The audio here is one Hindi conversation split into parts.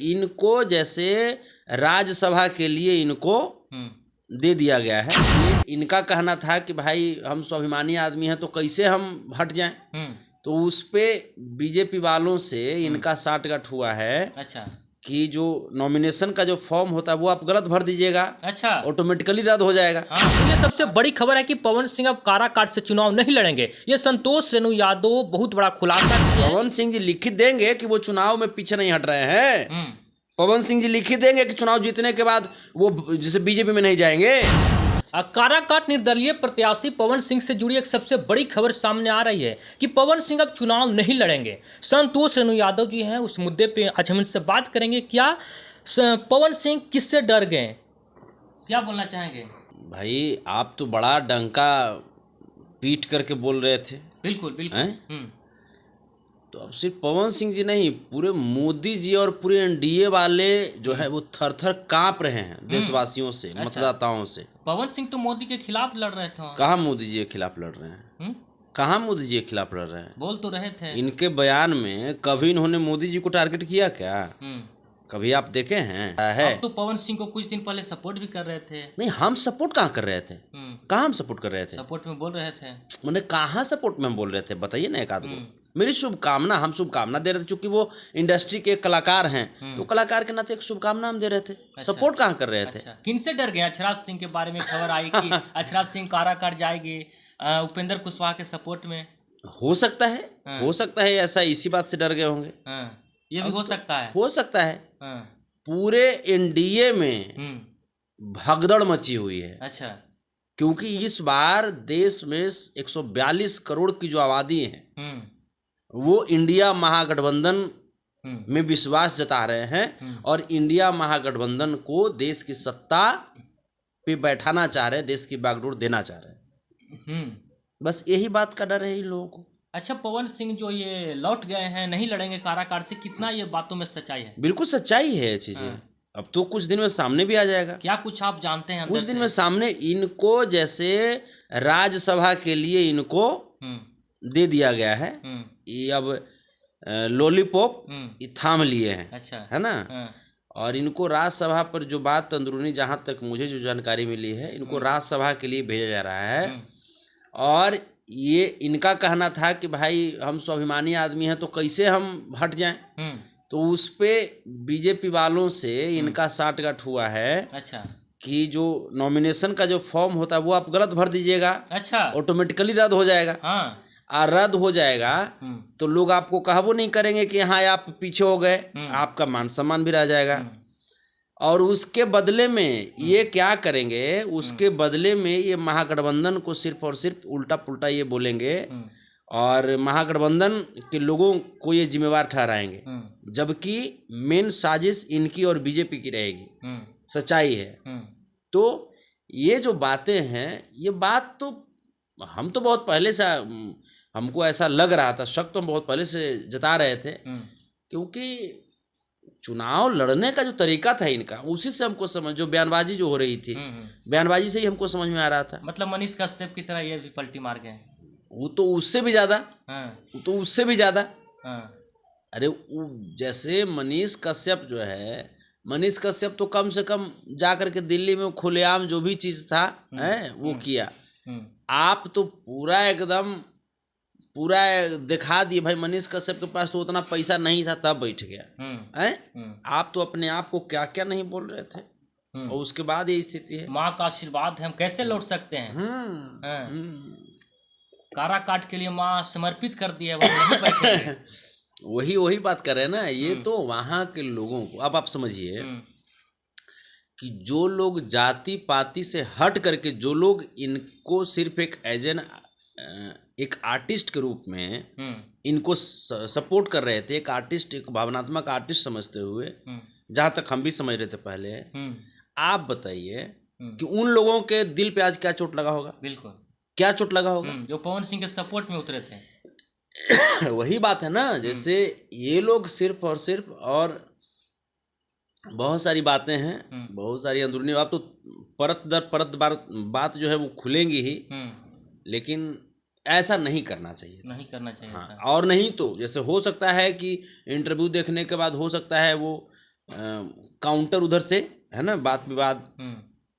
इनको जैसे राज्यसभा के लिए इनको दे दिया गया है। ये इनका कहना था कि भाई हम स्वाभिमानी आदमी हैं तो कैसे हम हट जाएं। तो उस पे बीजेपी वालों से इनका साठगांठ हुआ है। अच्छा, कि जो नॉमिनेशन का जो फॉर्म होता है वो आप गलत भर दीजिएगा, अच्छा, ऑटोमेटिकली रद्द हो जाएगा। हाँ। ये सबसे बड़ी खबर है कि पवन सिंह अब काराकाट से चुनाव नहीं लड़ेंगे। ये संतोष रेणु यादव बहुत बड़ा खुलासा किया है। पवन सिंह जी लिखित देंगे कि वो चुनाव में पीछे नहीं हट रहे हैं। पवन सिंह जी लिखित देंगे कि चुनाव जीतने के बाद वो जैसे बीजेपी में नहीं जाएंगे। काराकाट निर्दलीय प्रत्याशी पवन सिंह से जुड़ी एक सबसे बड़ी खबर सामने आ रही है कि पवन सिंह अब चुनाव नहीं लड़ेंगे। संतोष रेणु यादव जी हैं, उस मुद्दे पे आज हम इनसे बात करेंगे। क्या पवन सिंह किससे डर गए, क्या बोलना चाहेंगे? भाई आप तो बड़ा डंका पीट करके बोल रहे थे। बिल्कुल बिल्कुल। तो अब सिर्फ पवन सिंह जी नहीं, पूरे मोदी जी और पूरे एनडीए वाले जो है वो थर थर कांप रहे हैं देशवासियों से, मतदाताओं से। पवन सिंह तो मोदी के खिलाफ लड़ रहे थे। कहाँ मोदी जी के खिलाफ लड़ रहे हैं? कहाँ मोदी जी के खिलाफ लड़ रहे हैं? बोल तो रहे थे। इनके बयान में कभी इन्होंने मोदी जी को टारगेट किया क्या? कभी आप देखे हैं? अब तो पवन सिंह को कुछ दिन पहले सपोर्ट भी कर रहे थे। नहीं, हम सपोर्ट कहाँ कर रहे थे? कहाँ हम सपोर्ट कर रहे थे? सपोर्ट में बोल रहे थे। मैंने कहाँ सपोर्ट में हम बोल रहे थे? बताइए ना एक आध को। मेरी शुभकामना, हम शुभकामना दे रहे थे, क्योंकि वो इंडस्ट्री के कलाकार हैं तो कलाकार के नाते एक शुभकामना हम दे रहे थे। सपोर्ट कहाँ कर रहे थे? किनसे डर गए? अक्षराज सिंह के बारे में खबर आई कि अक्षराज सिंह काराकाट जाएगी उपेंद्र कुशवाहा के सपोर्ट में। हो सकता है, हो सकता है ऐसा, इसी बात से डर गए होंगे। ये भी हो सकता है, हो सकता है। पूरे एनडीए में भगदड़ मची हुई है। अच्छा, क्योंकि इस बार देश में 142 करोड़ की जो आबादी है वो इंडिया महागठबंधन में विश्वास जता रहे हैं और इंडिया महागठबंधन को देश की सत्ता पे बैठाना चाह रहे हैं, देश की बागडोर देना चाह रहे हैं। बस यही बात का डर है इन लोगों को। अच्छा, पवन सिंह जो ये लौट गए हैं, नहीं लड़ेंगे काराकाट से, कितना ये बातों में सच्चाई है? बिल्कुल सच्चाई है ये चीजें। अब तो कुछ दिन में सामने भी आ जाएगा। क्या कुछ आप जानते हैं? कुछ दिन में सामने इनको जैसे राज्यसभा के लिए इनको दे दिया गया है। ये अब लॉलीपॉप थाम लिए हैं। अच्छा, है ना? और इनको राज्यसभा पर जो बात अंदरूनी, जहाँ तक मुझे जो जानकारी मिली है, इनको राज्यसभा के लिए भेजा जा रहा है। और ये इनका कहना था कि भाई हम स्वाभिमानी आदमी हैं तो कैसे हम हट जाएं। तो उस पे बीजेपी वालों से इनका साठगांठ हुआ है। अच्छा, कि जो नॉमिनेशन का जो फॉर्म होता है वो आप गलत भर दीजिएगा, अच्छा, ऑटोमेटिकली रद्द हो जाएगा। और रद्द हो जाएगा तो लोग आपको कहबो नहीं करेंगे कि हाँ आप पीछे हो गए, आपका मान सम्मान भी रह जाएगा। और उसके बदले में ये क्या करेंगे? उसके बदले में ये महागठबंधन को सिर्फ और सिर्फ उल्टा पुल्टा ये बोलेंगे और महागठबंधन के लोगों को ये जिम्मेवार ठहराएंगे, जबकि मेन साजिश इनकी और बीजेपी की रहेगी। सच्चाई है। तो ये जो बातें हैं, ये बात तो हम तो बहुत पहले से, हमको ऐसा लग रहा था, शक तो हम बहुत पहले से जता रहे थे, क्योंकि चुनाव लड़ने का जो तरीका था इनका, उसी से हमको समझ, जो बयानबाजी जो हो रही थी, बयानबाजी से ही हमको समझ में आ रहा था। मतलब मनीष कश्यप की तरह ये भी पलटी मार गए। वो तो उससे भी ज्यादा, वो तो उससे भी ज्यादा। अरे जैसे मनीष कश्यप जो है, मनीष कश्यप तो कम से कम जा करके दिल्ली में खुलेआम जो भी चीज था वो किया। आप तो पूरा एकदम पूरा दिखा दिए भाई। मनीष कश्यप के पास तो उतना पैसा नहीं था तब बैठ गया। आप तो अपने आप को क्या क्या नहीं बोल रहे थे, और उसके बाद ये स्थिति है। माँ का आशीर्वाद है, हम कैसे लौट सकते हैं? काराकाट के लिए माँ समर्पित कर दिया है। वही बात कर रहे हैं ना। ये तो वहां के लोगों को, अब आप समझिए कि जो लोग जाति पाति से हट करके, जो लोग इनको सिर्फ एक एजेंट, एक आर्टिस्ट के रूप में इनको सपोर्ट कर रहे थे, एक आर्टिस्ट, एक भावनात्मक आर्टिस्ट समझते हुए, जहां तक हम भी समझ रहे थे पहले, आप बताइए कि उन लोगों के दिल पे आज क्या चोट लगा होगा? बिल्कुल, क्या चोट लगा होगा? जो पवन सिंह के सपोर्ट में उतरे थे। वही बात है ना। जैसे ये लोग सिर्फ और सिर्फ, और बहुत सारी बातें हैं, बहुत सारी अंदरूनी बात, तो परत दर परत बात जो है वो खुलेंगी ही, लेकिन ऐसा नहीं करना चाहिए, नहीं करना चाहिए। हाँ। और नहीं तो जैसे हो सकता है कि इंटरव्यू देखने के बाद हो सकता है वो काउंटर उधर से है ना बात विवाद,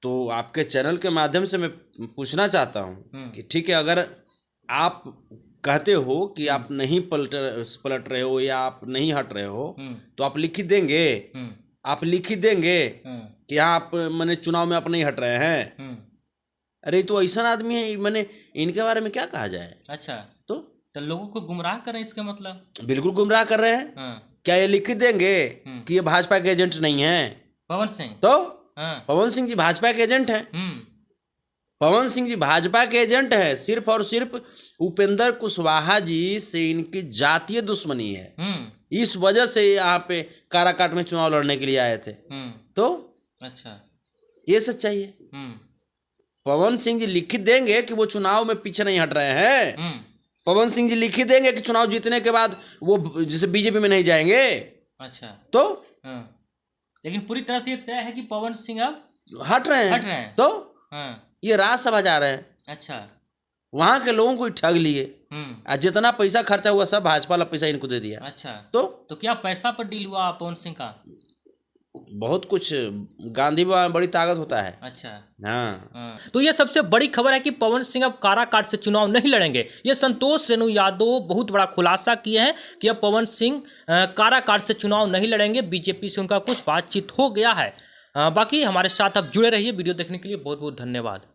तो आपके चैनल के माध्यम से मैं पूछना चाहता हूँ कि ठीक है, अगर आप कहते हो कि आप नहीं पलट रहे हो या आप नहीं हट रहे हो, तो आप लिखित देंगे, आप लिखित देंगे कि आप मैंने चुनाव में आप नहीं हट रहे हैं। अरे तो ऐसा आदमी है, मैंने इनके बारे में क्या कहा जाए। अच्छा, तो लोगों को गुमराह करें, इसका मतलब बिल्कुल गुमराह कर रहे हैं। क्या ये लिख देंगे कि ये भाजपा के एजेंट नहीं है पवन सिंह? तो पवन सिंह जी भाजपा के एजेंट हैं। पवन सिंह जी भाजपा के एजेंट है, सिर्फ और सिर्फ उपेंद्र कुशवाहा जी से इनकी जातीय दुश्मनी है। इस वजह से यहाँ पे काराकाट में चुनाव लड़ने के लिए आए थे। तो अच्छा, ये सच्चाई है। पवन सिंह जी लिखित देंगे कि वो चुनाव में पीछे नहीं हट रहे हैं। पवन सिंह जी लिखित देंगे कि चुनाव जीतने के बाद वो जैसे बीजेपी में नहीं जाएंगे। अच्छा, तो लेकिन पूरी तरह से ये तय है कि पवन सिंह अब हट रहे हैं। तो ये राज्यसभा जा रहे हैं। अच्छा, वहां के लोगों को ठग लिए, जितना पैसा खर्चा हुआ सब भाजपा वाला पैसा इनको दे दिया। अच्छा, तो क्या पैसा पर डील हुआ पवन सिंह का? बहुत कुछ, गांधी बाबा में बड़ी ताकत होता है। अच्छा, हाँ। तो ये सबसे बड़ी खबर है कि पवन सिंह अब काराकाट से चुनाव नहीं लड़ेंगे। ये संतोष रेणु यादव बहुत बड़ा खुलासा किए हैं कि अब पवन सिंह काराकाट से चुनाव नहीं लड़ेंगे, बीजेपी से उनका कुछ बातचीत हो गया है। बाकी हमारे साथ आप जुड़े रहिए। वीडियो देखने के लिए बहुत बहुत धन्यवाद।